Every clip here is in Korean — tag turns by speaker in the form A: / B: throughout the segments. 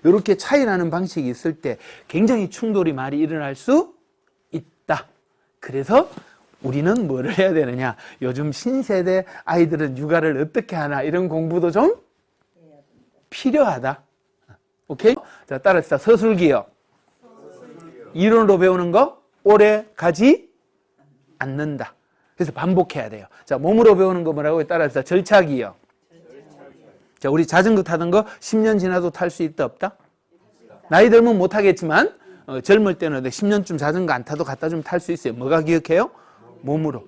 A: 이렇게 차이 나는 방식이 있을 때 굉장히 충돌이 많이 일어날 수 있다. 그래서 우리는 뭐를 해야 되느냐? 요즘 신세대 아이들은 육아를 어떻게 하나 이런 공부도 좀 필요하다. 오케이? 자, 따라합시다. 서술기요. 이론으로 배우는 거 오래 가지 않는다. 그래서 반복해야 돼요. 자, 몸으로 배우는 거 뭐라고요? 따라합시다. 절차기요. 자, 우리 자전거 타던 거 10년 지나도 탈 수 있다 없다? 나이 들면 못 하겠지만 젊을 때는 10년쯤 자전거 안 타도 갖다 주면 탈 수 있어요. 뭐가 기억해요? 몸으로.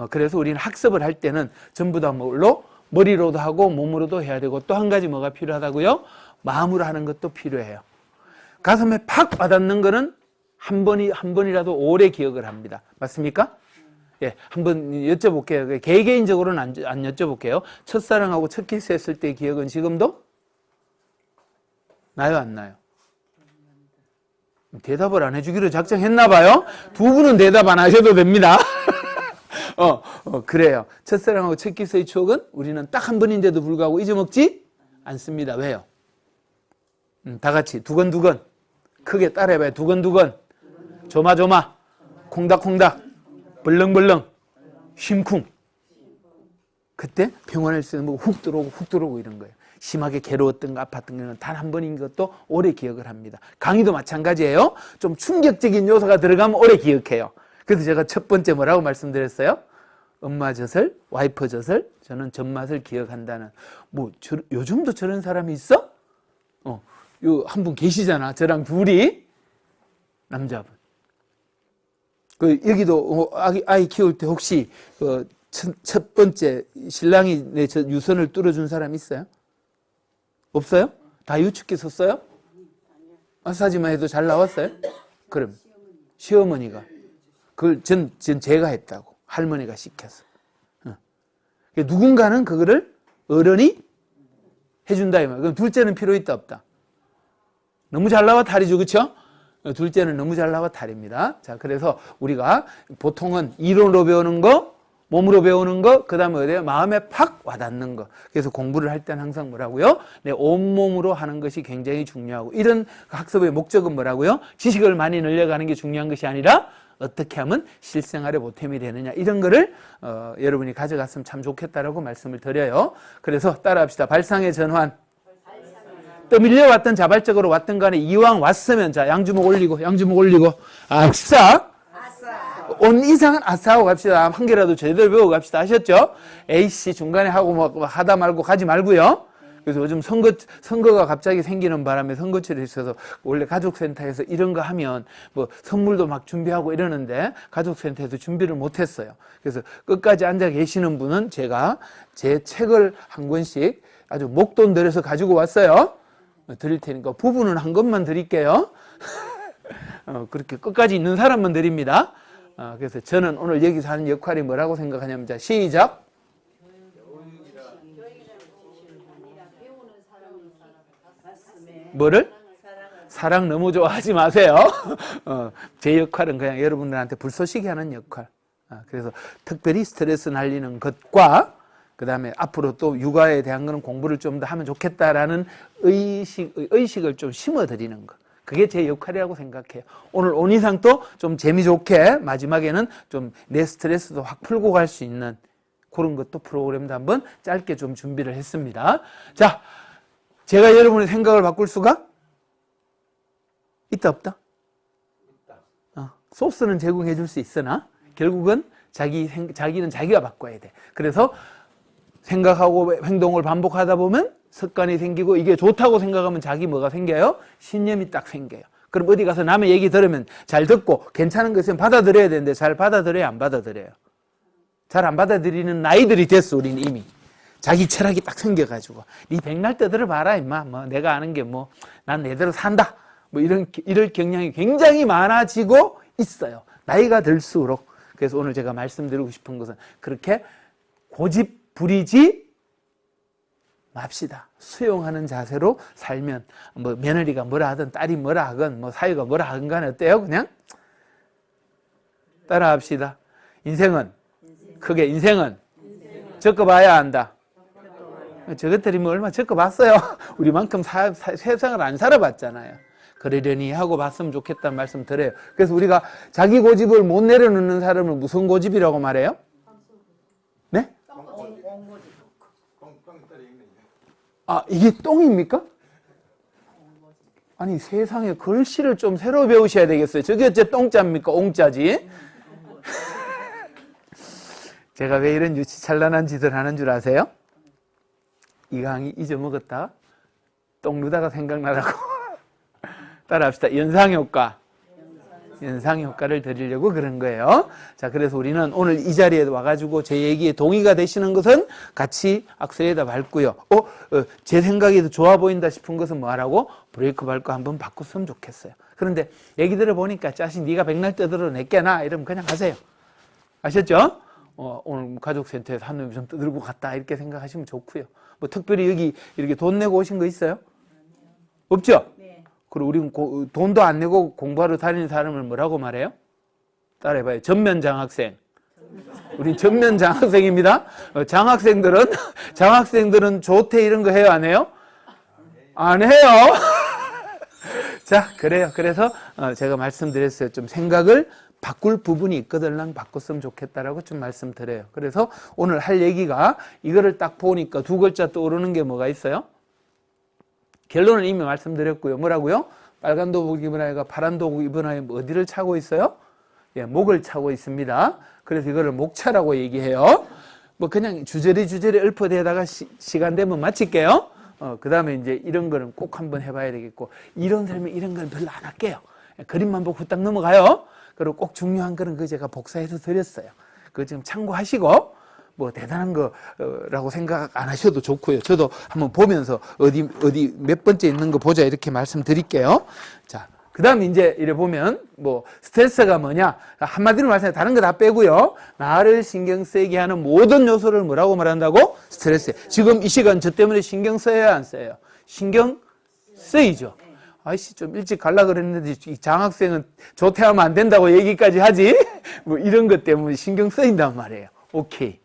A: 그래서 우리는 학습을 할 때는 전부 다 뭘로? 머리로도 하고 몸으로도 해야 되고 또 한 가지 뭐가 필요하다고요? 마음으로 하는 것도 필요해요. 가슴에 팍 와닿는 거는 한 번이라도 오래 기억을 합니다. 맞습니까? 예, 한번 여쭤볼게요. 개개인적으로는 안 여쭤볼게요. 첫사랑하고 첫 키스했을 때의 기억은 지금도 나요, 안 나요? 대답을 안 해주기로 작정했나 봐요. 두 분은 대답 안 하셔도 됩니다. 그래요. 첫사랑하고 첫 키스의 추억은 우리는 딱 한 번인데도 불구하고 잊어먹지 않습니다. 왜요? 다 같이 두건두건 크게 따라해봐요. 두건두건 조마조마 콩닥콩닥 벌렁벌렁 심쿵. 그때 평안할 수 있는 훅 들어오고 이런 거예요. 심하게 괴로웠던 거 아팠던 거는 단 한 번인 것도 오래 기억을 합니다. 강의도 마찬가지예요. 좀 충격적인 요소가 들어가면 오래 기억해요. 그래서 제가 첫 번째 뭐라고 말씀드렸어요? 엄마 젖을, 와이프 젖을, 저는 젖맛을 기억한다는. 요즘도 저런 사람이 있어? 요 한 분 계시잖아. 저랑 둘이 남자분. 여기도 아이 키울 때 혹시 첫 번째 신랑이 내 유선을 뚫어준 사람 있어요? 없어요? 다 유축기 썼어요? 마사지만 해도 잘 나왔어요? 그럼 시어머니가 그걸 전 제가 했다고. 할머니가 시켰어. 누군가는 그거를 어른이 해준다 이 말. 그럼 둘째는 필요 있다 없다? 너무 잘 나와 탈이죠, 그렇죠? 둘째는 너무 잘 나와 탈입니다. 자, 그래서 우리가 보통은 이론으로 배우는 거, 몸으로 배우는 거, 그 다음에 어디에 마음에 팍 와닿는 거. 그래서 공부를 할 때는 항상 뭐라고요? 내 온몸으로 하는 것이 굉장히 중요하고, 이런 학습의 목적은 뭐라고요? 지식을 많이 늘려가는 게 중요한 것이 아니라 어떻게 하면 실생활에 보탬이 되느냐, 이런 거를 여러분이 가져갔으면 참 좋겠다라고 말씀을 드려요. 그래서 따라합시다. 발상의 전환. 떠밀려왔던 자발적으로 왔던 간에 이왕 왔으면, 자, 양주먹 올리고 아싸! 온 이상은 아싸하고 갑시다. 한 개라도 제대로 배우고 갑시다. 아셨죠? A씨 중간에 하고 뭐 하다 말고 가지 말고요. 그래서 요즘 선거가 갑자기 생기는 바람에 선거철이 있어서 원래 가족센터에서 이런 거 하면 뭐 선물도 막 준비하고 이러는데 가족센터에서 준비를 못했어요. 그래서 끝까지 앉아 계시는 분은 제가 제 책을 한 권씩 아주 목돈 들여서 가지고 왔어요. 드릴 테니까 부부는 한 권만 드릴게요. 그렇게 끝까지 있는 사람만 드립니다. 그래서 저는 오늘 여기서 하는 역할이 뭐라고 생각하냐면, 자, 시작. 뭐를? 사랑 너무 좋아하지 마세요. 제 역할은 그냥 여러분들한테 불쏘시개 하는 역할. 그래서 특별히 스트레스 날리는 것과 그 다음에 앞으로 또 육아에 대한 거는 공부를 좀 더 하면 좋겠다라는 의식을 좀 심어드리는 거. 그게 제 역할이라고 생각해요. 오늘 온 이상 또 좀 재미좋게 마지막에는 좀 내 스트레스도 확 풀고 갈 수 있는 그런 것도 프로그램도 한번 짧게 좀 준비를 했습니다. 자, 제가 여러분의 생각을 바꿀 수가 있다 없다? 소스는 제공해 줄 수 있으나 결국은 자기는 자기가 바꿔야 돼. 그래서 생각하고 행동을 반복하다 보면 습관이 생기고, 이게 좋다고 생각하면 자기 뭐가 생겨요? 신념이 딱 생겨요. 그럼 어디 가서 남의 얘기 들으면 잘 듣고 괜찮은 것은 받아들여야 되는데 잘 받아들여요, 안 받아들여요? 잘 안 받아들이는 나이들이 됐어. 우리는 이미 자기 철학이 딱 생겨가지고 네 백날 떠들어봐라 임마, 뭐 내가 아는 게 뭐 난 내대로 산다, 뭐 이럴 경향이 굉장히 많아지고 있어요, 나이가 들수록. 그래서 오늘 제가 말씀드리고 싶은 것은 그렇게 고집 부리지 맙시다. 수용하는 자세로 살면 뭐 며느리가 뭐라 하든 딸이 뭐라 하건 뭐 사위가 뭐라 하건 간에 어때요? 그냥 따라합시다. 인생은 크게 인생은 겪어봐야 한다. 저것들이 뭐 얼마 적어봤어요. 우리만큼 세상을 안 살아봤잖아요. 그러려니 하고 봤으면 좋겠다는 말씀 드려요. 그래서 우리가 자기 고집을 못 내려놓는 사람을 무슨 고집이라고 말해요? 네? 아, 이게 똥입니까? 아니, 세상에 글씨를 좀 새로 배우셔야 되겠어요. 저게 어째 똥자입니까? 옹자지? 제가 왜 이런 유치찬란한 짓을 하는 줄 아세요? 이 강의 잊어먹었다. 똥 누다가 생각나라고. 따라합시다. 연상효과. 연상효과를 드리려고 그런 거예요. 자, 그래서 우리는 오늘 이 자리에 와가지고 제 얘기에 동의가 되시는 것은 같이 악셀에다 밟고요. 제 생각이 더 좋아 보인다 싶은 것은 뭐 하라고? 브레이크 밟고 한번 바꿨으면 좋겠어요. 그런데 얘기 들어보니까 자식 네가 백날 떠들어 냈게나 이러면 그냥 가세요. 아셨죠? 오늘 가족센터에서 한 놈이 좀 떠들고 갔다 이렇게 생각하시면 좋고요. 뭐 특별히 여기 이렇게 돈 내고 오신 거 있어요? 없죠? 네. 그리고 우리는 돈도 안 내고 공부하러 다니는 사람을 뭐라고 말해요? 따라해봐요. 전면 장학생. 우린 전면 장학생입니다. 장학생들은 조퇴 이런 거 해요, 안 해요? 안 해요. 자, 그래요. 그래서 제가 말씀드렸어요. 좀 생각을 바꿀 부분이 있거든 바꿨으면 좋겠다라고 좀 말씀드려요. 그래서 오늘 할 얘기가 이거를 딱 보니까 두 글자 떠오르는 게 뭐가 있어요? 결론을 이미 말씀드렸고요. 뭐라고요? 빨간 도복 입은 아이가 파란 도복 입은 아이 어디를 차고 있어요? 예, 목을 차고 있습니다. 그래서 이거를 목차라고 얘기해요. 뭐 그냥 주저리 읊어대다가 시간 되면 마칠게요. 그 다음에 이제 이런 거는 꼭 한번 해봐야 되겠고, 이런 설명 이런 거는 별로 안 할게요. 그림만 보고 후딱 넘어가요. 그리고 꼭 중요한 거는 그 제가 복사해서 드렸어요. 그거 지금 참고하시고, 뭐 대단한 거라고 생각 안 하셔도 좋고요. 저도 한번 보면서 어디 몇 번째 있는 거 보자 이렇게 말씀드릴게요. 자, 그 다음에 이제 이래 보면 뭐 스트레스가 뭐냐? 한마디로 말씀해 다른 거 다 빼고요. 나를 신경 쓰이게 하는 모든 요소를 뭐라고 말한다고? 스트레스. 지금 이 시간 저 때문에 신경 써야 안 써요? 신경 쓰이죠. 아이씨 좀 일찍 갈라 그랬는데 이 장학생은 조퇴하면 안 된다고 얘기까지 하지? 뭐 이런 것 때문에 신경 쓰인단 말이에요. 오케이.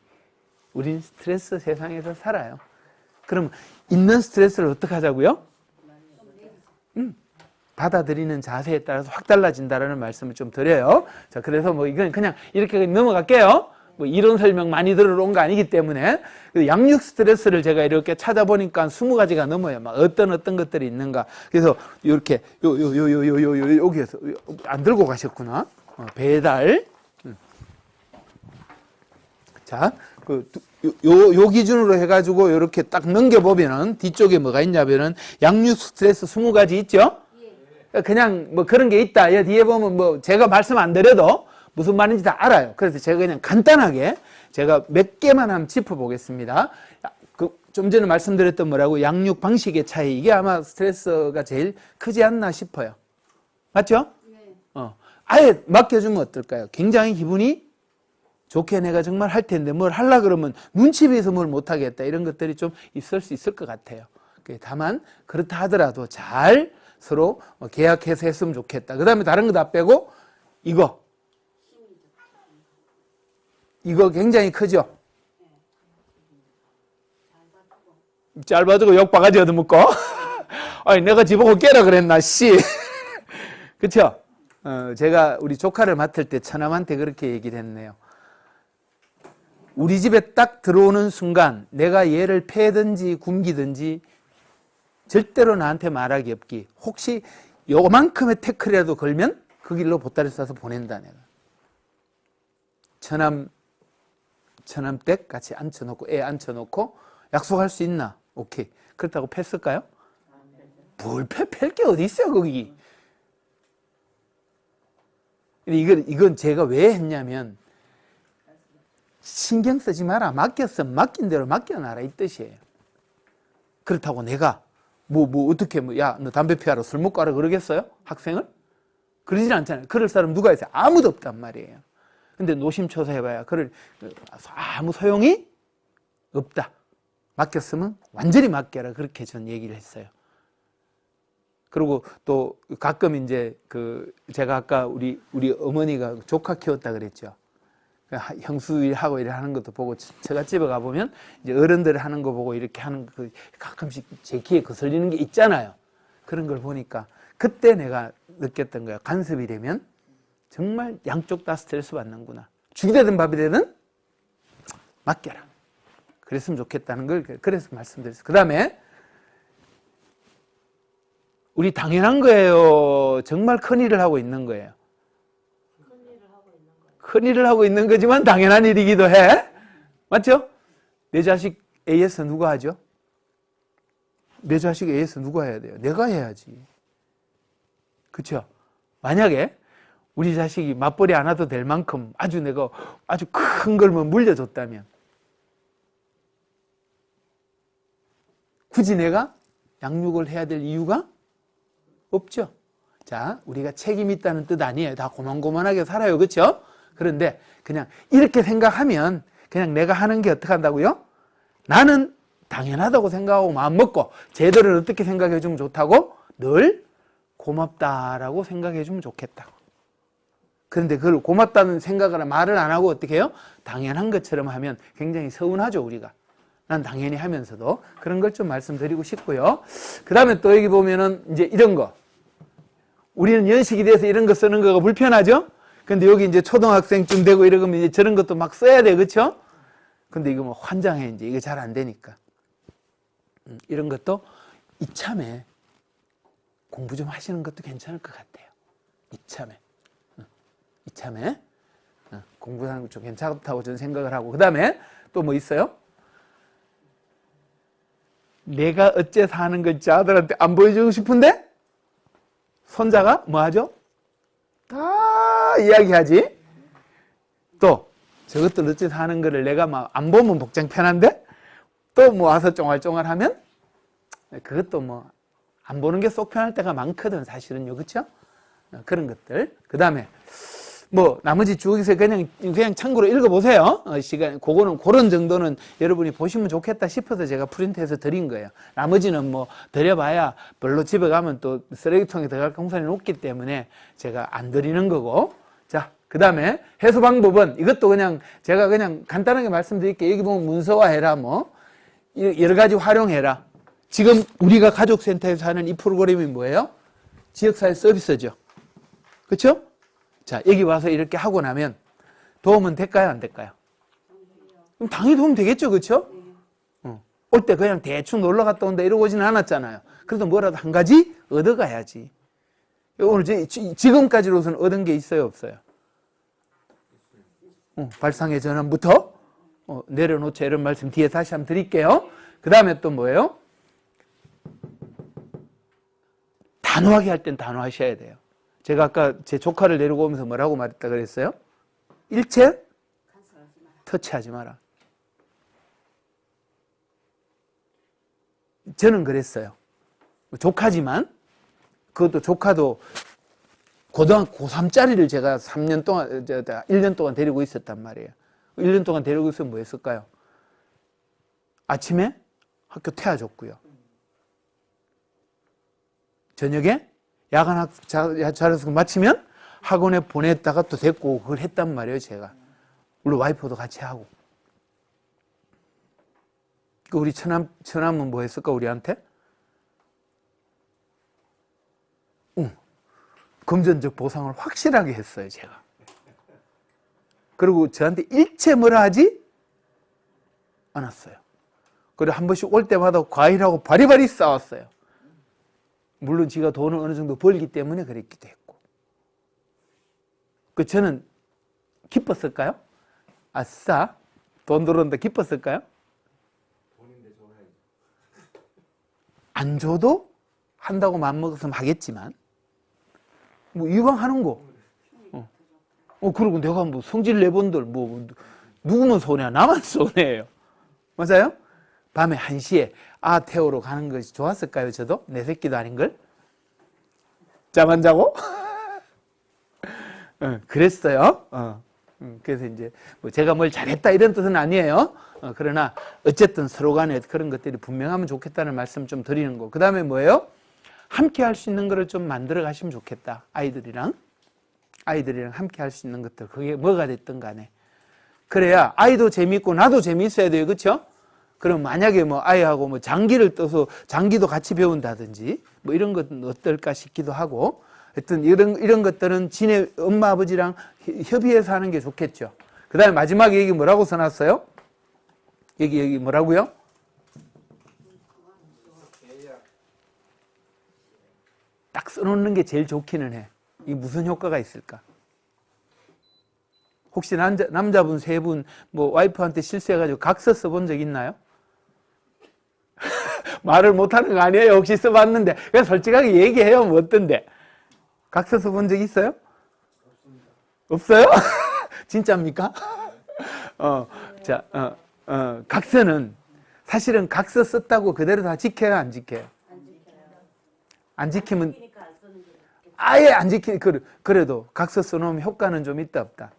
A: 우린 스트레스 세상에서 살아요. 그럼 있는 스트레스를 어떻게 하자고요? 받아들이는 자세에 따라서 확 달라진다라는 말씀을 좀 드려요. 자, 그래서 뭐 이건 그냥 이렇게 넘어갈게요. 뭐 이론 설명 많이 들어온 거 아니기 때문에. 양육 스트레스를 제가 이렇게 찾아보니까 20가지가 넘어요. 막 어떤 것들이 있는가. 그래서 이렇게 여기에서 안 들고 가셨구나. 배달. 자, 요 기준으로 해가지고 이렇게 딱 넘겨보면은 뒤쪽에 뭐가 있냐면은 양육 스트레스 20가지 있죠? 그냥 뭐 그런 게 있다. 뒤에 보면 뭐 제가 말씀 안 드려도 무슨 말인지 다 알아요. 그래서 제가 그냥 간단하게 제가 몇 개만 한번 짚어보겠습니다. 좀 전에 말씀드렸던 뭐라고? 양육 방식의 차이. 이게 아마 스트레스가 제일 크지 않나 싶어요. 맞죠? 네. 아예 맡겨주면 어떨까요? 굉장히 기분이 좋게 내가 정말 할 텐데 뭘 하려 그러면 눈치 비해서 뭘 못하겠다. 이런 것들이 좀 있을 수 있을 것 같아요. 다만 그렇다 하더라도 잘 서로 계약해서 했으면 좋겠다. 그 다음에 다른 거 다 빼고 이거 굉장히 크죠? 짧아지고 욕바가지 얻어먹고 아니 내가 집어고 깨라 그랬나 씨. 그쵸? 제가 우리 조카를 맡을 때 처남한테 그렇게 얘기를 했네요. 우리 집에 딱 들어오는 순간 내가 얘를 패든지 굶기든지 절대로 나한테 말하기 없기. 혹시 요만큼의 태클이라도 걸면 그 길로 보따리 싸서 보낸다 내가. 처남 댁 같이 앉혀놓고 애 앉혀놓고 약속할 수 있나? 오케이. 그렇다고 팼을까요? 뭘 팰 게 어디 있어요 거기. 이건 제가 왜 했냐면 신경 쓰지 마라. 맡겼으면 맡긴 대로 맡겨놔라 이 뜻이에요. 그렇다고 내가 어떻게 야 너 담배 피우라 술 먹고 하라 그러겠어요? 학생을? 그러진 않잖아요. 그럴 사람 누가 있어요? 아무도 없단 말이에요. 근데 노심초사해봐야 아무 소용이 없다. 맡겼으면 완전히 맡겨라. 그렇게 전 얘기를 했어요. 그리고 또 가끔 이제 제가 아까 우리 어머니가 조카 키웠다 그랬죠. 형수하고 이렇게 하는 것도 보고, 처갓집에 가보면 이제 어른들 하는 거 보고 이렇게 하는 거 가끔씩 제 귀에 거슬리는 게 있잖아요. 그런 걸 보니까 그때 내가 느꼈던 거야. 간섭이 되면 정말 양쪽 다 스트레스 받는구나. 죽이 되든 밥이 되든 맡겨라. 그랬으면 좋겠다는 걸 그래서 말씀드렸어요. 그 다음에 우리 당연한 거예요. 정말 큰일을 하고 있는 거예요. 큰일을 하고 있는 거지만 당연한 일이기도 해. 맞죠? 내 자식 AS 누가 하죠? 내 자식 AS 누가 해야 돼요? 내가 해야지. 그렇죠? 만약에 우리 자식이 맞벌이 안 해도 될 만큼 내가 아주 큰 걸 물려줬다면 굳이 내가 양육을 해야 될 이유가 없죠. 자, 우리가 책임 있다는 뜻 아니에요. 다 고만고만하게 살아요. 그렇죠? 그런데 그냥 이렇게 생각하면 그냥 내가 하는 게 어떻게 한다고요? 나는 당연하다고 생각하고 마음 먹고 쟤들은 어떻게 생각해 주면 좋다고? 늘 고맙다라고 생각해 주면 좋겠다고. 그런데 그걸 고맙다는 생각을 말을 안 하고 어떻게 해요? 당연한 것처럼 하면 굉장히 서운하죠, 우리가. 난 당연히 하면서도 그런 걸 좀 말씀드리고 싶고요. 그 다음에 또 여기 보면은 이제 이런 거. 우리는 연식이 돼서 이런 거 쓰는 거가 불편하죠? 근데 여기 이제 초등학생쯤 되고 이러면 이제 저런 것도 막 써야 돼, 그쵸? 근데 이거 뭐 환장해, 이제. 이게 잘 안 되니까. 이런 것도 이참에 공부 좀 하시는 것도 괜찮을 것 같아요. 이참에 공부하는 거 좀 괜찮다고 저는 생각을 하고. 그 다음에 또 뭐 있어요? 내가 어째서 하는 건지 아들한테 안 보여주고 싶은데 손자가 뭐 하죠? 다 이야기하지. 또 저것들 어째서 하는 거를 내가 막 안 보면 복장 편한데 또 뭐 와서 쫑알쫑알하면 그것도 뭐 안 보는 게 속 편할 때가 많거든, 사실은요. 그렇죠? 그런 것들. 그 다음에 뭐 나머지 주기서 그냥 참고로 읽어보세요. 시간 그거는 그런 정도는 여러분이 보시면 좋겠다 싶어서 제가 프린트해서 드린 거예요. 나머지는 뭐 드려봐야 별로 집에 가면 또 쓰레기통에 들어갈 공산이 높기 때문에 제가 안 드리는 거고. 자, 그 다음에 해소 방법은 이것도 그냥 제가 그냥 간단하게 말씀드릴게요. 여기 보면 문서화해라, 뭐 여러 가지 활용해라. 지금 우리가 가족센터에서 하는 이 프로그램이 뭐예요? 지역사회 서비스죠. 그렇죠? 자, 여기 와서 이렇게 하고 나면 도움은 될까요? 안 될까요? 그럼 당연히 도움 되겠죠. 그렇죠? 올 때 그냥 대충 놀러 갔다 온다 이러고 오지는 않았잖아요. 그래도 뭐라도 한 가지 얻어가야지. 오늘 지금까지로서는 얻은 게 있어요? 없어요? 발상의 전환부터 내려놓자 이런 말씀 뒤에 다시 한번 드릴게요. 그 다음에 또 뭐예요? 단호하게 할 땐 단호하셔야 돼요. 제가 아까 제 조카를 데리고 오면서 뭐라고 말했다 그랬어요? 일체 터치하지 마라. 저는 그랬어요. 조카지만 그것도 조카도 고등학교 고3짜리를 제가 3년 동안 1년 동안 데리고 있었단 말이에요. 1년 동안 데리고 있으면 뭐 했을까요? 아침에 학교 태워줬고요. 저녁에 야간 자료수 마치면 학원에 보냈다가 또 데리고 그걸 했단 말이에요, 제가. 물론 와이프도 같이 하고. 우리 처남은 뭐 했을까, 우리한테? 금전적 보상을 확실하게 했어요, 제가. 그리고 저한테 일체 뭐라 하지 않았어요. 그리고 한 번씩 올 때마다 과일하고 바리바리 싸웠어요. 물론 지가 돈을 어느 정도 벌기 때문에 그랬기도 했고. 저는 기뻤을까요? 아싸, 돈 들어온다 기뻤을까요? 안 줘도 한다고 마음먹었으면 하겠지만, 뭐 이왕 하는 거. 그리고 내가 뭐 성질 내본들 뭐 누구면 손해야? 나만 손해예요. 맞아요? 밤에 1시에 아 태우러 가는 것이 좋았을까요? 저도? 내 새끼도 아닌 걸? 잠 안 자고? 그랬어요. 그래서 이제 뭐 제가 뭘 잘했다 이런 뜻은 아니에요. 그러나 어쨌든 서로 간에 그런 것들이 분명하면 좋겠다는 말씀 좀 드리는 거. 그 다음에 뭐예요? 함께 할 수 있는 거를 좀 만들어 가시면 좋겠다. 아이들이랑 함께 할 수 있는 것들. 그게 뭐가 됐든 간에. 그래야 아이도 재밌고 나도 재밌어야 돼요. 그렇죠? 그럼 만약에 뭐 아이하고 뭐 장기를 떠서 장기도 같이 배운다든지 뭐 이런 것은 어떨까 싶기도 하고, 하여튼 이런 것들은 지네 엄마 아버지랑 협의해서 하는 게 좋겠죠. 그 다음에 마지막에 여기 뭐라고 써놨어요? 여기 뭐라고요? 딱 써놓는 게 제일 좋기는 해. 이게 무슨 효과가 있을까? 혹시 남자분 세 분 뭐 와이프한테 실수해가지고 각서 써본 적 있나요? 말을 못하는 거 아니에요? 혹시 써봤는데. 그냥 솔직하게 얘기해요. 뭐 어떤데? 각서 써본 적 있어요? 없어요? 진짜입니까? 각서는 사실은 각서 썼다고 그대로 다 지켜요? 안 지켜요? 안 지키면 아예 안 지키, 그래도 각서 써놓으면 효과는 좀 있다 없다?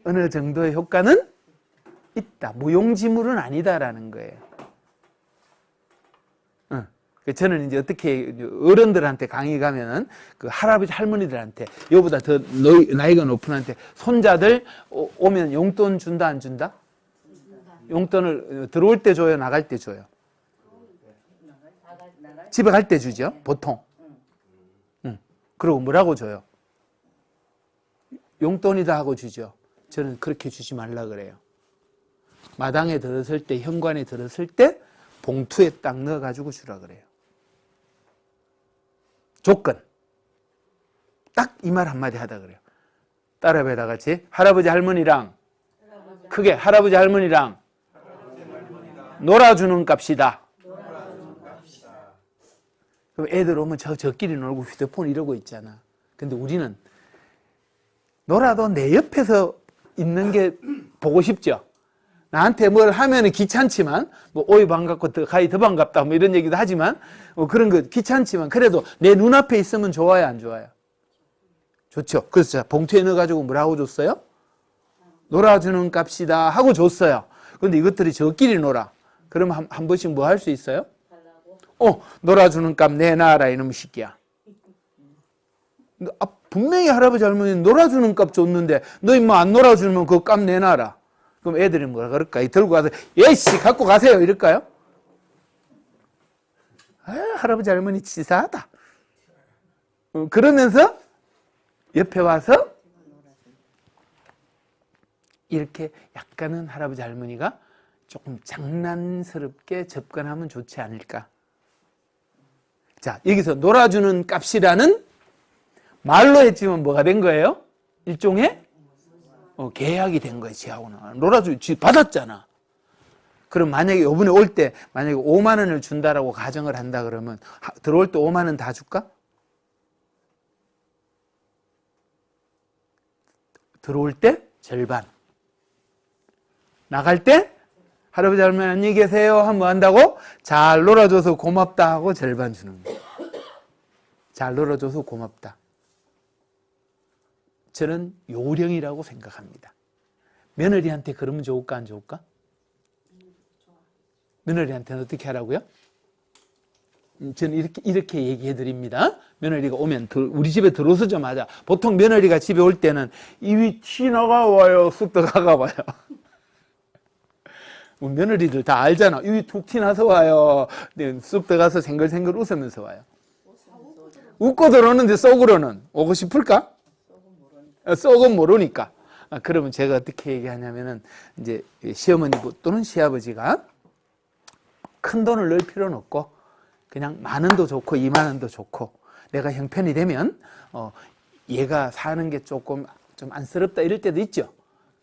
A: 어느 정도의 효과는 있다. 무용지물은 아니다라는 거예요. 저는 이제 어떻게 어른들한테 강의 가면은 그 할아버지 할머니들한테, 여보다 더 나이가 높은한테 손자들 오면 용돈 준다 안 준다? 용돈을 들어올 때 줘요, 나갈 때 줘요? 집에 갈 때 주죠, 보통. 그리고 뭐라고 줘요? 용돈이다 하고 주죠. 저는 그렇게 주지 말라 그래요. 마당에 들었을 때, 현관에 들었을 때 봉투에 딱 넣어가지고 주라 그래요. 조건. 딱 이 말 한마디 하다 그래요. 따라해봐요, 다 같이. 할아버지 할머니랑, 크게 할아버지 할머니랑 놀아주는 값이다. 그럼 애들 오면 저끼리 놀고 휴대폰 이러고 있잖아. 근데 우리는 놀아도 내 옆에서 있는 게 보고 싶죠. 나한테 뭘 하면은 귀찮지만, 뭐, 오이 반갑고, 가히 더 반갑다, 뭐 이런 얘기도 하지만, 그런 거 귀찮지만, 그래도 내 눈앞에 있으면 좋아요, 안 좋아요? 좋죠. 그래서 자, 봉투에 넣어가지고 뭐라고 줬어요? 놀아주는 값이다 하고 줬어요. 근데 이것들이 저끼리 놀아. 그럼 한 번씩 뭐 할 수 있어요? 놀아주는 값 내놔라, 이놈의 새끼야. 분명히 할아버지 할머니는 놀아주는 값 줬는데, 너 임마 안 놀아주면 그 값 내놔라. 그럼 애들이 뭐라 그럴까? 들고 가서, 예씨, 갖고 가세요. 이럴까요? 할아버지 할머니 치사하다. 그러면서 옆에 와서 이렇게 약간은 할아버지 할머니가 조금 장난스럽게 접근하면 좋지 않을까? 자, 여기서 놀아주는 값이라는 말로 했지만 뭐가 된 거예요? 일종의 계약이 된 거예요, 지하고는. 놀아주지 받았잖아. 그럼 만약에 이번에 올 때 만약에 5만 원을 준다라고 가정을 한다 그러면 들어올 때 5만 원 다 줄까? 들어올 때 절반. 나갈 때 할아버지 할머니 안녕히 계세요 하면 뭐 한다고? 잘 놀아줘서 고맙다 하고 절반 주는 거예요. 잘 놀아줘서 고맙다. 저는 요령이라고 생각합니다. 며느리한테 그러면 좋을까 안 좋을까? 며느리한테는 어떻게 하라고요? 저는 이렇게 얘기해 드립니다. 며느리가 오면 우리 집에 들어서자마자 보통 며느리가 집에 올 때는 입이 티 나가 와요, 쑥 들어가 봐요. 며느리들 다 알잖아. 입이 툭 티 나서 와요. 쑥 들어가서 생글생글 웃으면서 와요. 웃고 들어오는데 속으로는 오고 싶을까? 썩은 모르니까. 그러면 제가 어떻게 얘기하냐면은, 이제 시어머니 또는 시아버지가 큰 돈을 넣을 필요는 없고, 그냥 10,000원도 좋고 20,000원도 좋고, 내가 형편이 되면, 얘가 사는 게 조금 좀 안쓰럽다 이럴 때도 있죠.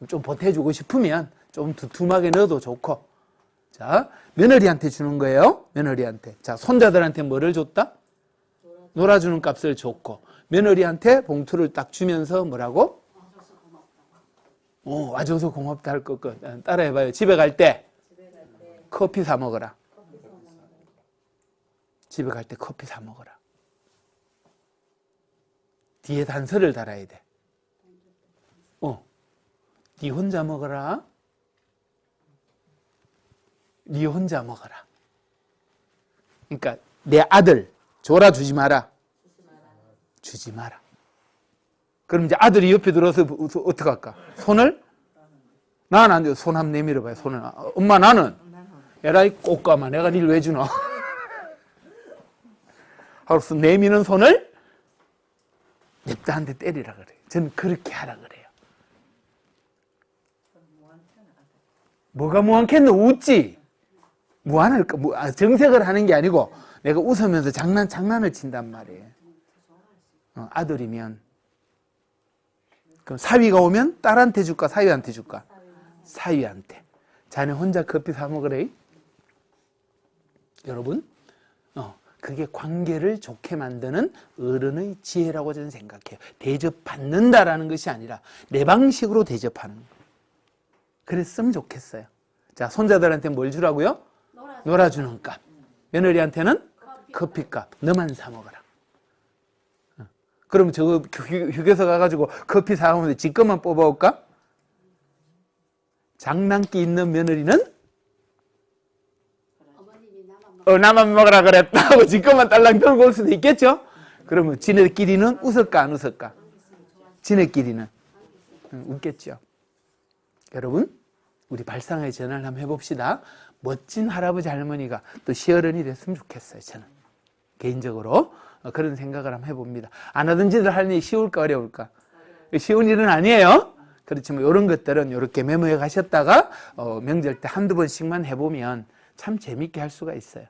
A: 좀 보태주고 싶으면 좀 두툼하게 넣어도 좋고. 자, 며느리한테 주는 거예요. 며느리한테. 자, 손자들한테 뭐를 줬다? 놀아주는 값을 줬고, 며느리한테 봉투를 딱 주면서 뭐라고? 와줘서 고맙다 할 것. 따라해봐요. 집에 갈 때 커피 사 먹어라. 집에 갈 때 커피 사 먹어라. 뒤에 단서를 달아야 돼. 네 혼자 먹어라. 네 혼자 먹어라. 그러니까 내 아들 줘라 주지 마라. 주지 마라. 그럼 이제 아들이 옆에 들어서 어떡할까? 손을? 나는 안 돼요. 손 한번 내밀어 봐요. 손을. 엄마 나는? 에라이 꽃가마 내가 니를 왜 주나? 하고서 내미는 손을 냅다 한 대 때리라 그래요. 저는 그렇게 하라 그래요. 뭐가 무한겠노? 웃지? 무한할까? 정색을 하는 게 아니고 내가 웃으면서 장난을 친단 말이에요. 아들이면. 그럼 사위가 오면 딸한테 줄까? 사위한테 줄까? 사위한테. 자네 혼자 커피 사 먹으래. 여러분, 그게 관계를 좋게 만드는 어른의 지혜라고 저는 생각해요. 대접받는다라는 것이 아니라 내 방식으로 대접하는 거. 그랬으면 좋겠어요. 자, 손자들한테 뭘 주라고요? 놀아주는 값. 며느리한테는 커피값. 너만 사 먹어라. 그럼 저 휴게소 가가지고 커피 사오면 지 것만 뽑아올까? 장난기 있는 며느리는 나만 먹으라 그랬다 하고 지 것만 딸랑 들고 올 수도 있겠죠? 그러면 지네끼리는 웃을까 안 웃을까? 지네끼리는 웃겠죠. 여러분, 우리 발상의 전환을 한번 해봅시다. 멋진 할아버지 할머니가 또 시어른이 됐으면 좋겠어요. 저는 개인적으로 그런 생각을 한번 해봅니다. 안 하던 짓을 하니 쉬울까 어려울까? 쉬운 일은 아니에요. 그렇지만 이런 것들은 이렇게 메모해 가셨다가 명절 때 한두 번씩만 해보면 참 재밌게 할 수가 있어요.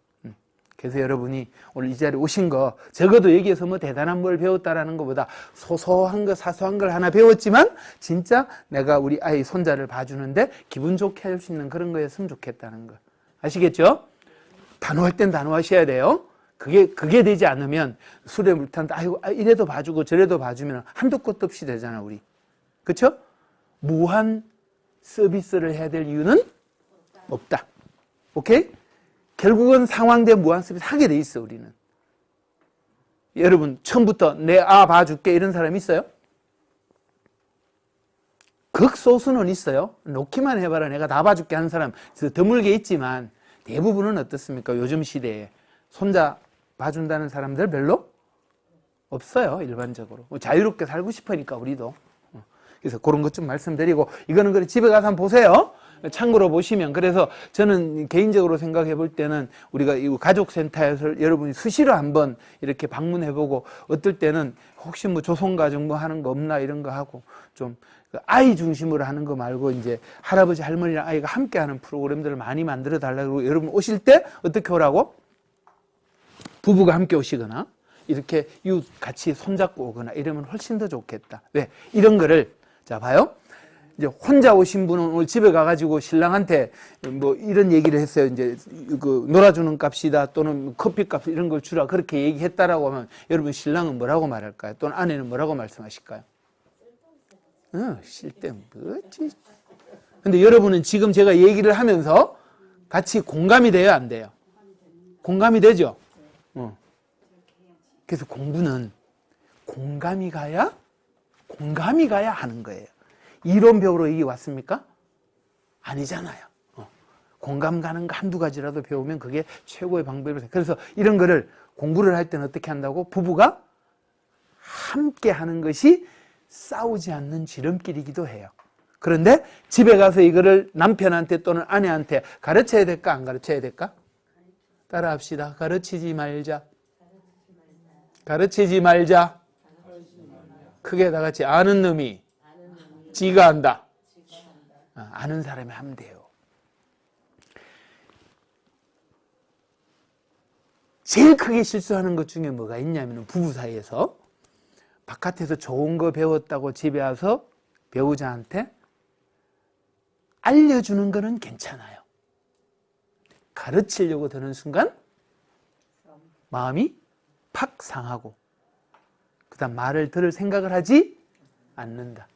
A: 그래서 여러분이 오늘 이 자리에 오신 거 적어도 여기에서 뭐 대단한 걸 배웠다라는 것보다 소소한 거 사소한 걸 하나 배웠지만 진짜 내가 우리 아이 손자를 봐주는데 기분 좋게 할 수 있는 그런 거였으면 좋겠다는 거 아시겠죠? 단호할 땐 단호하셔야 돼요. 그게 되지 않으면 술에 물 탄다. 아이고 이래도 봐주고 저래도 봐주면 한도 끝도 없이 되잖아 우리. 그렇죠? 무한 서비스를 해야 될 이유는 없다. 오케이? 결국은 상황대 무한 서비스 하게 돼 있어 우리는. 여러분 처음부터 내 봐줄게 이런 사람 있어요? 극소수는 있어요. 놓기만 해봐라 내가 다 봐줄게 하는 사람 드물게 있지만 대부분은 어떻습니까? 요즘 시대에 손자 봐준다는 사람들 별로 없어요. 일반적으로 자유롭게 살고 싶으니까 우리도. 그래서 그런 것 좀 말씀드리고 이거는 그래 집에 가서 한번 보세요. 참고로 보시면 그래서 저는 개인적으로 생각해 볼 때는 우리가 이 가족센터에서 여러분이 수시로 한번 이렇게 방문해보고 어떨 때는 혹시 뭐 조손가정 뭐 하는 거 없나 이런 거 하고 좀 아이 중심으로 하는 거 말고 이제 할아버지 할머니랑 아이가 함께 하는 프로그램들을 많이 만들어 달라고 여러분 오실 때 어떻게 오라고? 부부가 함께 오시거나 이렇게 이웃 같이 손잡고 오거나 이러면 훨씬 더 좋겠다. 왜? 이런 거를 자 봐요. 이제 혼자 오신 분은 오늘 집에 가가지고 신랑한테 뭐 이런 얘기를 했어요. 이제 그 놀아주는 값이다 또는 커피값 이런 걸 주라 그렇게 얘기했다라고 하면 여러분 신랑은 뭐라고 말할까요? 또는 아내는 뭐라고 말씀하실까요? 쓸데 뭐지? 근데 여러분은 지금 제가 얘기를 하면서 같이 공감이 돼요, 안 돼요? 공감이 되죠? 그래서 공부는 공감이 가야 하는 거예요. 이론벽으로 이게 왔습니까? 아니잖아요. 공감 가는 거 한두 가지라도 배우면 그게 최고의 방법이에요. 그래서 이런 거를 공부를 할 때는 어떻게 한다고? 부부가 함께 하는 것이 싸우지 않는 지름길이기도 해요. 그런데 집에 가서 이거를 남편한테 또는 아내한테 가르쳐야 될까 안 가르쳐야 될까? 따라 합시다. 가르치지 말자. 가르치지 말자. 크게 다 같이 아는 놈이 지가 한다. 아는 사람이 하면 돼요. 제일 크게 실수하는 것 중에 뭐가 있냐면 부부 사이에서 바깥에서 좋은 거 배웠다고 집에 와서 배우자한테 알려주는 거는 괜찮아요. 가르치려고 드는 순간 마음이 팍 상하고 그 다음 말을 들을 생각을 하지 않는다.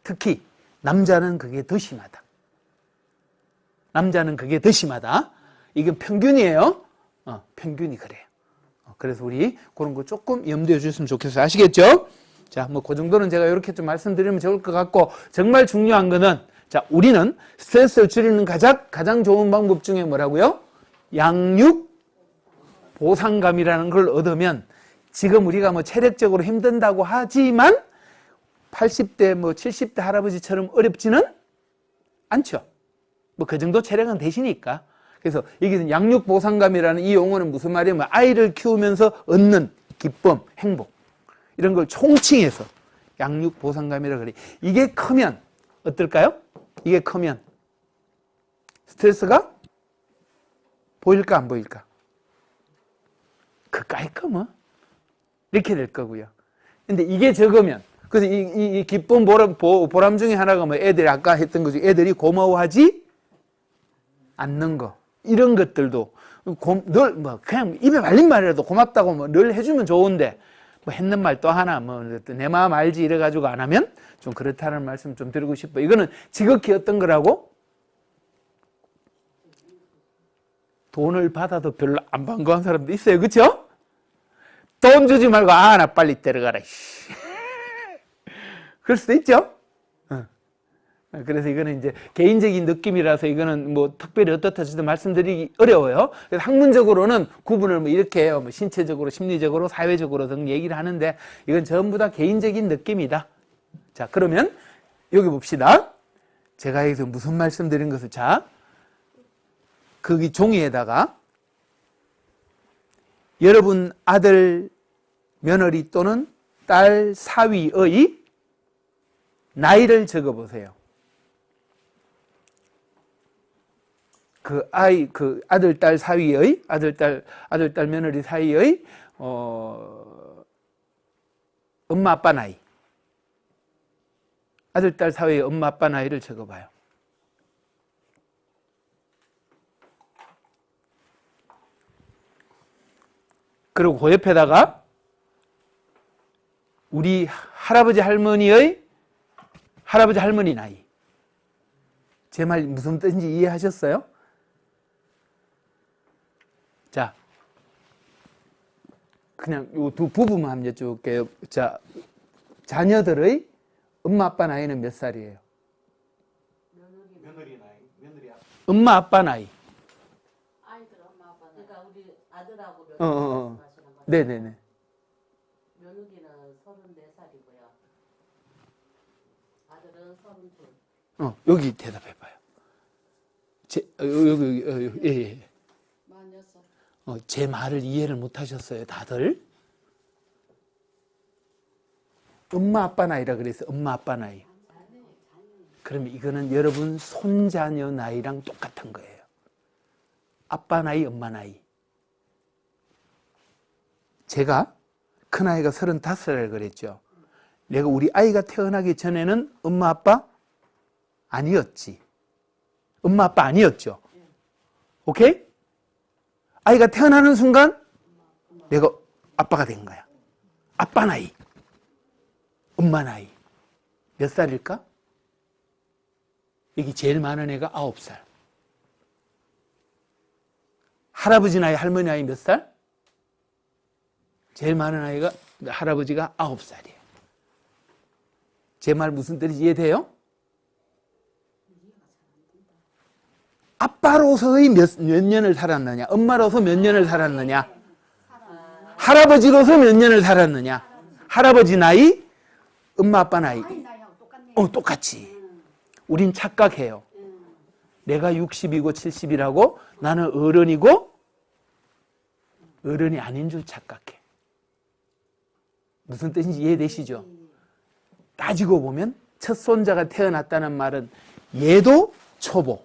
A: 특히 남자는 그게 더 심하다. 남자는 그게 더 심하다. 이건 평균이에요. 평균이 그래요. 그래서 우리 그런 거 조금 염두에 주셨으면 좋겠어요. 아시겠죠? 자, 뭐 그 정도는 제가 이렇게 좀 말씀드리면 좋을 것 같고 정말 중요한 거는 자, 우리는 스트레스를 줄이는 가장 좋은 방법 중에 뭐라고요? 양육 보상감이라는 걸 얻으면 지금 우리가 뭐 체력적으로 힘든다고 하지만 80대 뭐 70대 할아버지처럼 어렵지는 않죠. 뭐 그 정도 체력은 되시니까. 그래서 여기서 양육보상감이라는 이 용어는 무슨 말이냐면 아이를 키우면서 얻는 기쁨, 행복 이런 걸 총칭해서 양육보상감이라고 그래. 이게 크면 어떨까요? 이게 크면 스트레스가 보일까 안 보일까? 그까이 크면 이렇게 될 거고요. 근데 이게 적으면 그래서 이 기쁨 보람 중에 하나가 뭐 애들이 아까 했던 거죠. 애들이 고마워하지 않는 거. 이런 것들도 늘 뭐 그냥 입에 말린 말이라도 고맙다고 뭐 늘 해주면 좋은데 뭐 했는 말 또 하나 뭐 내 마음 알지 이래 가지고 안 하면 좀 그렇다는 말씀 좀 드리고 싶어요. 이거는 지극히 어떤 거라고? 돈을 받아도 별로 안 반가운 사람도 있어요. 그렇죠? 돈 주지 말고 나 빨리 데려가라. 그럴 수도 있죠. 그래서 이거는 이제 개인적인 느낌이라서 이거는 뭐 특별히 어떻다 저도 말씀드리기 어려워요. 그래서 학문적으로는 구분을 뭐 이렇게 해요. 뭐 신체적으로, 심리적으로, 사회적으로 등 얘기를 하는데 이건 전부 다 개인적인 느낌이다. 자, 그러면 여기 봅시다. 제가 여기서 무슨 말씀드린 것을 자, 거기 종이에다가 여러분 아들, 며느리 또는 딸 사위의 나이를 적어보세요. 그 아들, 딸 사위의, 아들, 딸, 며느리 사이의, 엄마, 아빠 나이. 아들, 딸 사이의 엄마, 아빠 나이를 적어봐요. 그리고 그 옆에다가 우리 할아버지, 할머니 나이. 제 말 무슨 뜻인지 이해하셨어요? 자, 그냥 요 두 부부만 한번 여쭤볼게요. 자, 자녀들의 엄마, 아빠 나이는 몇 살이에요?
B: 며느리 나이, 며느리 아빠.
A: 엄마, 아빠 나이.
C: 아이들 엄마 아빠 그러니까 우리 아들하고 며느리 말씀하시는 거죠?
A: 네네네.
C: 며느리는 34살이고요. 아들은 32.
A: 여기 대답해봐요. 여기, 예.
C: 46.
A: 제 말을 이해를 못 하셨어요, 다들? 엄마, 아빠 나이라 그래서 엄마, 아빠 나이. 그러면 이거는 여러분 손자녀 나이랑 똑같은 거예요. 아빠 나이, 엄마 나이. 제가 큰아이가 35살이라고 그랬죠. 내가 우리 아이가 태어나기 전에는 엄마, 아빠 아니었지. 엄마, 아빠 아니었죠. 오케이? 아이가 태어나는 순간 내가 아빠가 된 거야. 아빠 나이, 엄마 나이. 몇 살일까? 여기 제일 많은 애가 9살. 할아버지 나이, 할머니 나이 몇 살? 제일 많은 아이가 할아버지가 9살이에요. 제 말 무슨 뜻인지 이해돼요? 아빠로서의 몇 년을 살았느냐, 엄마로서 몇 년을 살았느냐, 할아버지로서 몇 년을 살았느냐. 할아버지 나이, 엄마 아빠 나이. 똑같지. 우린 착각해요. 내가 60이고 70이라고 나는 어른이고 어른이 아닌 줄 착각해. 무슨 뜻인지 이해되시죠? 따지고 보면 첫 손자가 태어났다는 말은 얘도 초보,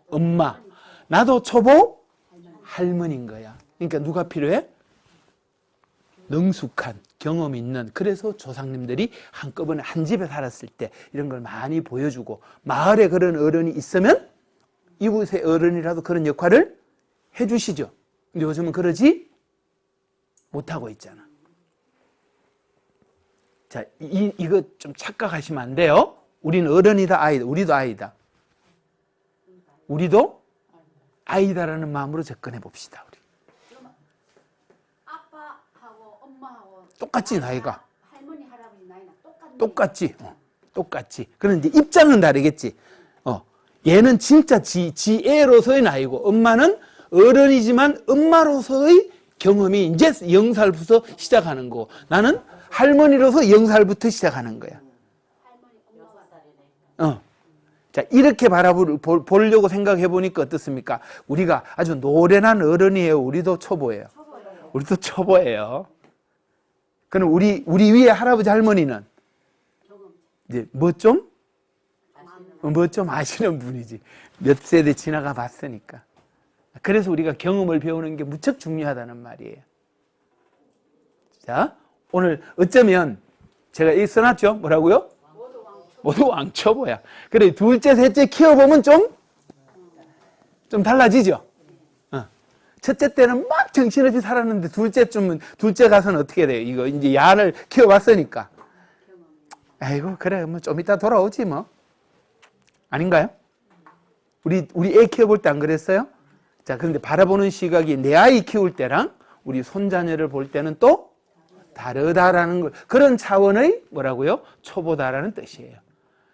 A: 엄마, 나도 초보, 할머니인 거야. 그러니까 누가 필요해? 능숙한, 경험 있는. 그래서 조상님들이 한꺼번에 한 집에 살았을 때 이런 걸 많이 보여주고, 마을에 그런 어른이 있으면 이웃의 어른이라도 그런 역할을 해주시죠. 근데 요즘은 그러지 못하고 있잖아. 자, 이거 좀 착각하시면 안 돼요. 우리는 어른이다, 아이다. 우리도 아이다. 우리도 아이다라는 마음으로 접근해 봅시다. 우리.
C: 아빠하고 엄마하고
A: 똑같지, 나이가.
C: 할머니 할아버지 나이나 똑같네.
A: 똑같지. 똑같지. 그런데 이제 입장은 다르겠지. 얘는 진짜 지 애로서의 나이고, 엄마는 어른이지만 엄마로서의 경험이 이제 0살부터 시작하는 거고, 나는 할머니로서 0살부터 시작하는 거야. 자, 이렇게 바라보려고 생각해 보니까 어떻습니까? 우리가 아주 노련한 어른이에요. 우리도 초보예요. 우리도 초보예요. 그럼 우리 위에 할아버지 할머니는 이제 뭐 좀 아시는 분이지. 몇 세대 지나가 봤으니까. 그래서 우리가 경험을 배우는 게 무척 중요하다는 말이에요. 자, 오늘 어쩌면 제가 이 써놨죠? 뭐라고요? 모두 왕초보야. 그래, 둘째, 셋째 키워보면 좀 달라지죠? 첫째 때는 막 정신없이 살았는데 둘째 가서는 어떻게 돼요? 이거 이제 야를 키워봤으니까. 아이고, 그래, 뭐 좀 이따 돌아오지 뭐. 아닌가요? 우리 애 키워볼 때 안 그랬어요? 자, 그런데 바라보는 시각이 내 아이 키울 때랑 우리 손자녀를 볼 때는 또 다르다라는 걸, 그런 차원의 뭐라고요? 초보다라는 뜻이에요.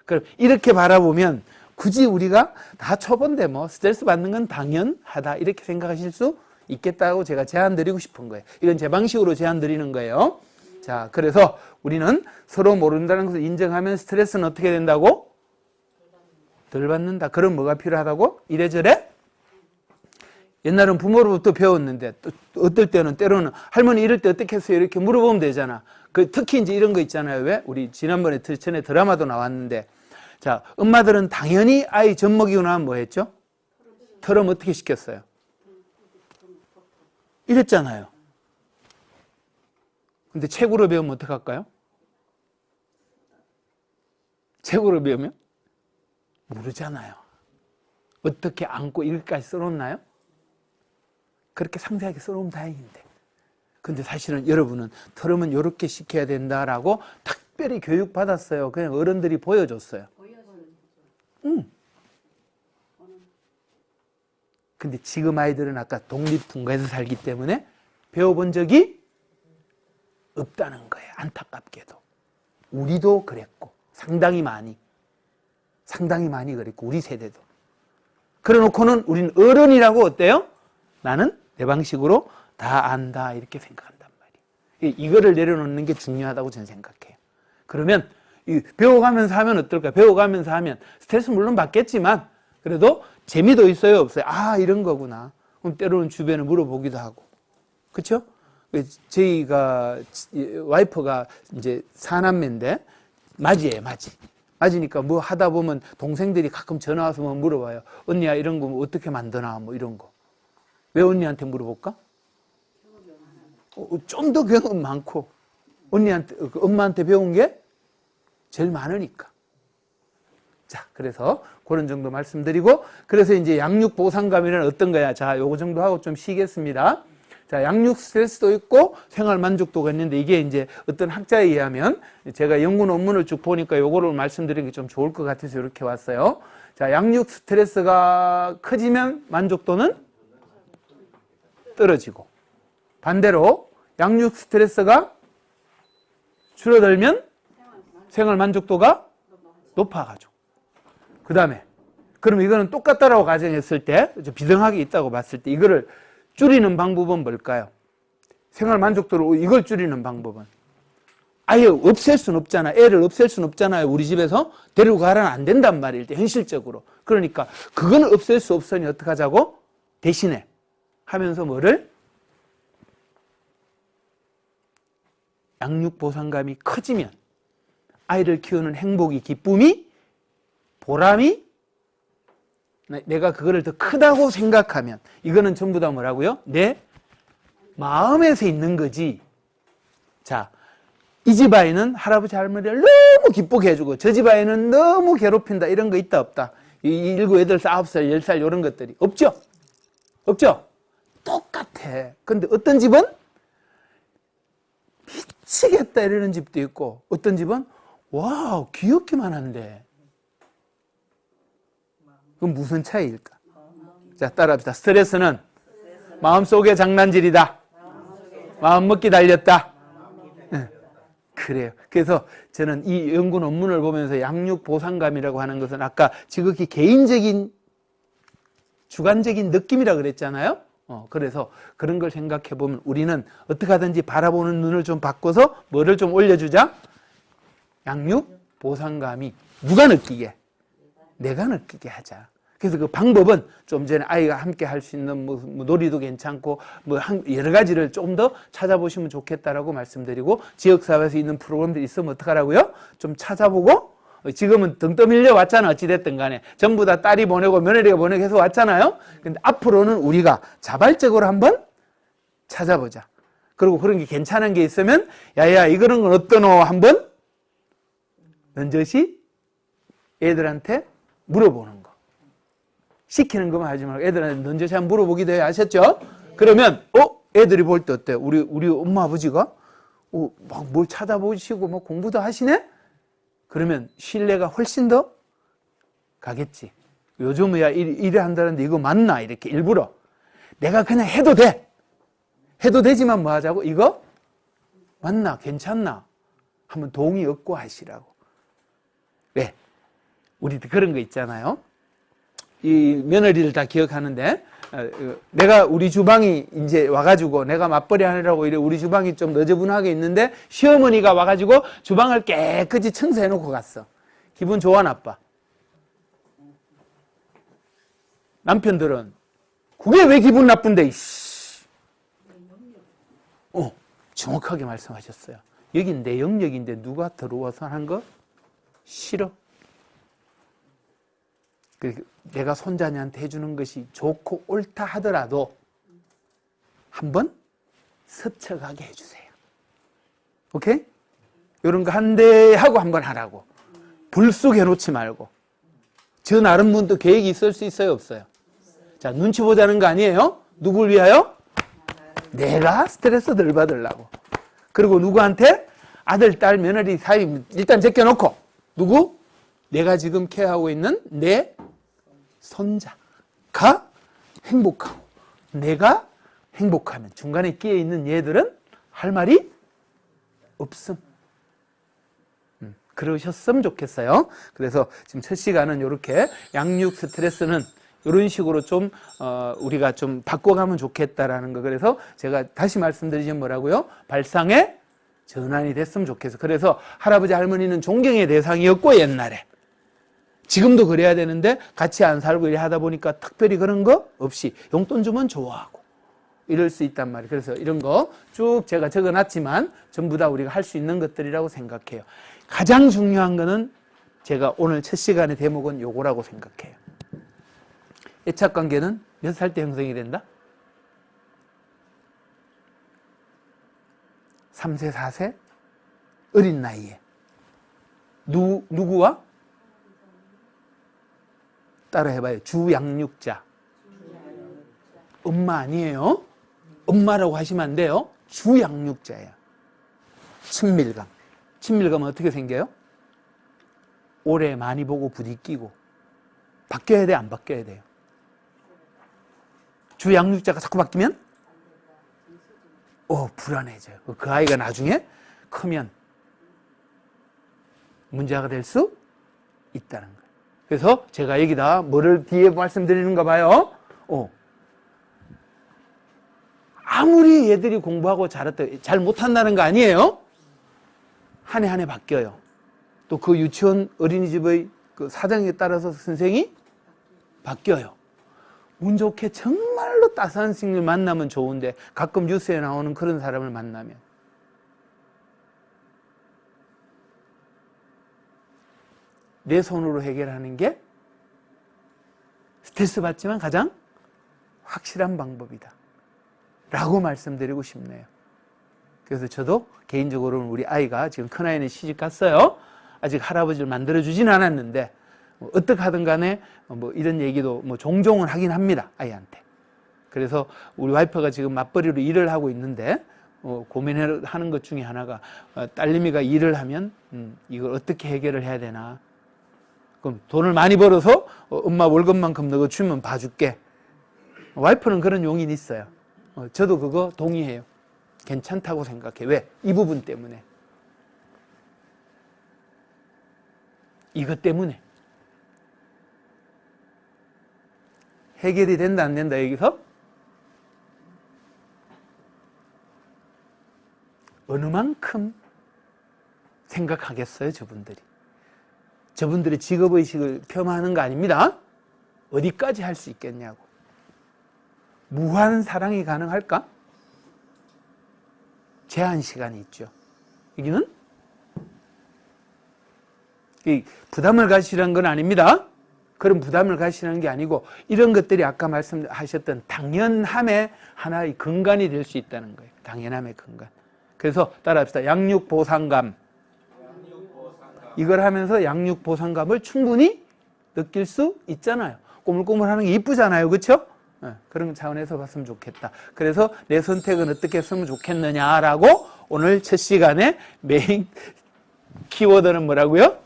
A: 그럼 이렇게 바라보면 굳이 우리가 다 초보인데 뭐 스트레스 받는 건 당연하다 이렇게 생각하실 수 있겠다고 제가 제안 드리고 싶은 거예요. 이건 제 방식으로 제안 드리는 거예요. 자, 그래서 우리는 서로 모른다는 것을 인정하면 스트레스는 어떻게 된다고? 덜 받는다. 그럼 뭐가 필요하다고? 이래저래? 옛날은 부모로부터 배웠는데 또 어떨 때는 때로는 할머니 이럴 때 어떻게 했어요? 이렇게 물어보면 되잖아. 특히 이제 이런 거 있잖아요. 왜? 우리 지난번에 전에 드라마도 나왔는데, 자, 엄마들은 당연히 아이 젖 먹이고 나면 뭐 했죠? 털음 어떻게 시켰어요? 이랬잖아요. 근데 책으로 배우면 어떡할까요? 책으로 배우면 모르잖아요. 어떻게 안고 이렇게까지 써놓나요? 그렇게 상세하게 써놓으면 다행인데. 근데 사실은 여러분은 털으면 이렇게 시켜야 된다라고 특별히 교육받았어요. 그냥 어른들이 보여줬어요. 근데 지금 아이들은 아까 독립분가에서 살기 때문에 배워본 적이 없다는 거예요. 안타깝게도. 우리도 그랬고 상당히 많이 그랬고 우리 세대도. 그래놓고는 우리는 어른이라고 어때요? 나는 내 방식으로 다 안다 이렇게 생각한단 말이에요. 이거를 내려놓는 게 중요하다고 저는 생각해요. 그러면 배워가면서 하면 어떨까요? 배워가면서 하면 스트레스 물론 받겠지만 그래도 재미도 있어요? 없어요? 아, 이런 거구나. 그럼 때로는 주변에 물어보기도 하고. 그렇죠? 저희가 와이프가 이제 사남매인데 맞이에요, 맞이. 맞이니까 뭐 하다 보면 동생들이 가끔 전화 와서 뭐 물어봐요. 언니야 이런 거 뭐 어떻게 만드나 뭐 이런 거. 왜 언니한테 물어볼까? 좀 더 경험 많고 언니한테 엄마한테 배운 게 제일 많으니까. 자, 그래서 그런 정도 말씀드리고, 그래서 이제 양육 보상감이란 어떤 거야? 자, 요거 정도 하고 좀 쉬겠습니다. 자, 양육 스트레스도 있고 생활 만족도가 있는데 이게 이제 어떤 학자에 의하면 제가 연구 논문을 쭉 보니까 요거를 말씀드리는 게 좀 좋을 것 같아서 이렇게 왔어요. 자, 양육 스트레스가 커지면 만족도는 떨어지고 반대로 양육 스트레스가 줄어들면 생활 만족도가 높아가지고. 그 다음에 그럼 이거는 똑같다라고 가정했을 때 비등하게 있다고 봤을 때 이거를 줄이는 방법은 뭘까요? 생활 만족도로 이걸 줄이는 방법은 아예 없앨 수는 없잖아. 애를 없앨 수는 없잖아요. 우리 집에서 데리고 가라는 안 된단 말이에요. 현실적으로. 그러니까 그건 없앨 수 없으니 어떻게 하자고? 대신에 하면서 뭐를? 양육 보상감이 커지면 아이를 키우는 행복이, 기쁨이, 보람이 내가 그거를 더 크다고 생각하면 이거는 전부 다 뭐라고요? 내 마음에서 있는 거지. 자, 이 집 아이는 할아버지 할머니를 너무 기쁘게 해주고 저 집 아이는 너무 괴롭힌다 이런 거 있다 없다? 7, 8살, 9살, 10살 이런 것들이 없죠? 없죠? 똑같아. 근데 어떤 집은 미치겠다 이러는 집도 있고 어떤 집은 와우 귀엽기만 한데 그건 무슨 차이일까? 자, 따라합시다. 스트레스는 마음속의 장난질이다. 마음먹기 달렸다. 그래요. 그래서 저는 이 연구 논문을 보면서 양육 보상감이라고 하는 것은 아까 지극히 개인적인 주관적인 느낌이라 그랬잖아요. 그래서 그런 걸 생각해 보면 우리는 어떻게 하든지 바라보는 눈을 좀 바꿔서 뭐를 좀 올려주자? 양육 보상감이 누가 느끼게? 내가 느끼게 하자. 그래서 그 방법은 좀 전에 아이가 함께 할 수 있는 뭐 놀이도 괜찮고 여러 가지를 좀 더 찾아보시면 좋겠다라고 말씀드리고, 지역사회에서 있는 프로그램들이 있으면 어떡하라고요? 좀 찾아보고, 지금은 등 떠밀려 왔잖아. 어찌됐든 간에 전부 다 딸이 보내고 며느리가 보내고 해서 왔잖아요. 근데 앞으로는 우리가 자발적으로 한번 찾아보자. 그리고 그런 게 괜찮은 게 있으면 야야 이거는 건 어떠노 한번 넌저시 애들한테 물어보는 거. 시키는 것만 하지 말고 애들한테 넌저시 한번 물어보기도 해요. 아셨죠? 그러면 애들이 볼 때 어때? 우리 엄마 아버지가 막 뭘 찾아보시고 뭐 공부도 하시네? 그러면 신뢰가 훨씬 더 가겠지. 요즘이야 이래 한다는데 이거 맞나? 이렇게 일부러 내가 그냥 해도 돼. 해도 되지만 뭐 하자고? 이거 맞나? 괜찮나? 한번 동의 얻고 하시라고. 왜? 우리도 그런 거 있잖아요. 이 며느리를 다 기억하는데, 내가 우리 주방이 이제 와가지고 내가 맞벌이 하느라고 이래 우리 주방이 좀 너저분하게 있는데 시어머니가 와가지고 주방을 깨끗이 청소해 놓고 갔어. 기분 좋아, 나빠? 남편들은 그게 왜 기분 나쁜데? 정확하게 말씀하셨어요. 여긴 내 영역인데 누가 들어와서 하는 거 싫어. 내가 손자녀한테 해주는 것이 좋고 옳다 하더라도 한번 스쳐가게 해주세요. 오케이? 이런 거 한 대 하고 한번 하라고. 불쑥 해놓지 말고. 저 나름분도 계획이 있을 수 있어요, 없어요? 자, 눈치 보자는 거 아니에요? 누굴 위하여? 내가 스트레스 덜 받으려고. 그리고 누구한테? 아들, 딸, 며느리 사이 일단 제껴놓고, 누구? 내가 지금 케어하고 있는 내 손자가 행복하고 내가 행복하면 중간에 끼어 있는 얘들은 할 말이 없음. 그러셨으면 좋겠어요. 그래서 지금 첫 시간은 이렇게 양육 스트레스는 이런 식으로 좀 우리가 좀 바꿔가면 좋겠다라는 거. 그래서 제가 다시 말씀드리면 뭐라고요? 발상의 전환이 됐으면 좋겠어. 그래서 할아버지 할머니는 존경의 대상이었고 옛날에. 지금도 그래야 되는데 같이 안 살고 이래 하다 보니까 특별히 그런 거 없이 용돈 주면 좋아하고 이럴 수 있단 말이에요. 그래서 이런 거 쭉 제가 적어놨지만 전부 다 우리가 할 수 있는 것들이라고 생각해요. 가장 중요한 거는 제가 오늘 첫 시간의 대목은 요거라고 생각해요. 애착관계는 몇 살 때 형성이 된다? 3세, 4세? 어린 나이에. 누구와? 따라 해봐요. 주양육자. 엄마 아니에요? 엄마라고 하시면 안 돼요. 주양육자예요. 친밀감. 친밀감은 어떻게 생겨요? 오래 많이 보고 부딪히고. 바뀌어야 돼, 안 바뀌어야 돼요? 주양육자가 자꾸 바뀌면? 불안해져요. 그 아이가 나중에 크면 문제가 될 수 있다는 거예요. 그래서 제가 여기다 뭐를 뒤에 말씀드리는가 봐요. 아무리 얘들이 공부하고 잘 못한다는 거 아니에요? 한 해 한 해 바뀌어요. 또 그 유치원 어린이집의 그 사정에 따라서 선생이 바뀌어요. 운 좋게 정말로 따스한 선생님을 만나면 좋은데 가끔 뉴스에 나오는 그런 사람을 만나면 내 손으로 해결하는 게 스트레스 받지만 가장 확실한 방법이다 라고 말씀드리고 싶네요. 그래서 저도 개인적으로는 우리 아이가 지금 큰아이는 시집 갔어요. 아직 할아버지를 만들어주진 않았는데 어떻게 하든 간에 뭐 이런 얘기도 뭐 종종은 하긴 합니다. 아이한테. 그래서 우리 와이프가 지금 맞벌이로 일을 하고 있는데 고민하는 것 중에 하나가 딸내미가 일을 하면 이걸 어떻게 해결을 해야 되나. 그럼 돈을 많이 벌어서 엄마 월급만큼 너가 주면 봐줄게. 와이프는 그런 용인이 있어요. 저도 그거 동의해요. 괜찮다고 생각해. 왜? 이 부분 때문에. 이것 때문에. 해결이 된다 안 된다 여기서? 어느 만큼 생각하겠어요 저분들이. 저분들의 직업의식을 폄하하는 거 아닙니다. 어디까지 할 수 있겠냐고. 무한 사랑이 가능할까? 제한 시간이 있죠. 여기는 부담을 가지시라는 건 아닙니다. 그런 부담을 가지시는 게 아니고 이런 것들이 아까 말씀하셨던 당연함의 하나의 근간이 될 수 있다는 거예요. 당연함의 근간. 그래서 따라합시다. 양육보상감. 이걸 하면서 양육보상감을 충분히 느낄 수 있잖아요. 꼬물꼬물하는 게 이쁘잖아요. 그렇죠? 그런 차원에서 봤으면 좋겠다. 그래서 내 선택은 어떻게 했으면 좋겠느냐라고 오늘 첫 시간에 메인 키워드는 뭐라고요?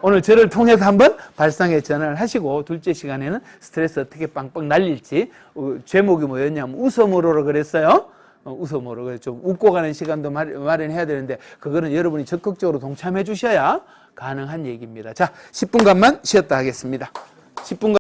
A: 오늘 저를 통해서 한번 발상의 전환을 하시고 둘째 시간에는 스트레스 어떻게 빵빵 날릴지 제목이 뭐였냐면 웃음으로로 그랬어요. 웃음으로 좀 웃고 가는 시간도 마련해야 되는데 그거는 여러분이 적극적으로 동참해 주셔야 가능한 얘기입니다. 자, 10분간만 쉬었다 하겠습니다. 10분간